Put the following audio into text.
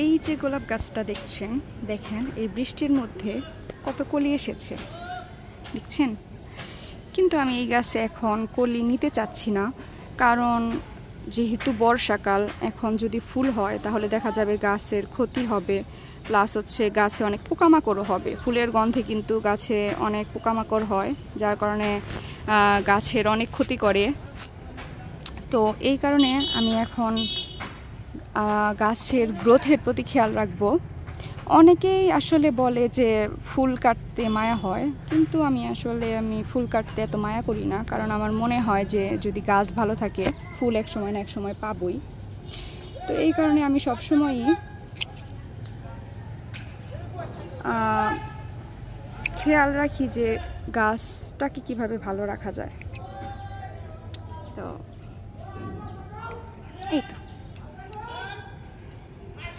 এই যে গোলাপ গাছটা দেখছেন, দেখেন এই বৃষ্টির মধ্যে কত কলি এসেছে, দেখছেন? কিন্তু আমি এই গাছে এখন কলি নিতে চাচ্ছি না, কারণ যেহেতু বর্ষাকাল, এখন যদি ফুল হয় তাহলে দেখা যাবে গাছের ক্ষতি হবে, প্লাস হচ্ছে গাছে অনেক পোকামাকড়ও হবে। ফুলের গন্ধে কিন্তু গাছে অনেক পোকামাকড় হয়, যার কারণে গাছের অনেক ক্ষতি করে। তো এই কারণে আমি এখন গাছের গ্রোথের প্রতি খেয়াল রাখবো। অনেকেই আসলে বলে যে ফুল কাটতে মায়া হয়, কিন্তু আমি ফুল কাটতে এত মায়া করি না, কারণ আমার মনে হয় যে যদি গাছ ভালো থাকে ফুল এক সময় না এক সময় পাবই। তো এই কারণে আমি সবসময়ই খেয়াল রাখি যে গাছটাকে কিভাবে ভালো রাখা যায়।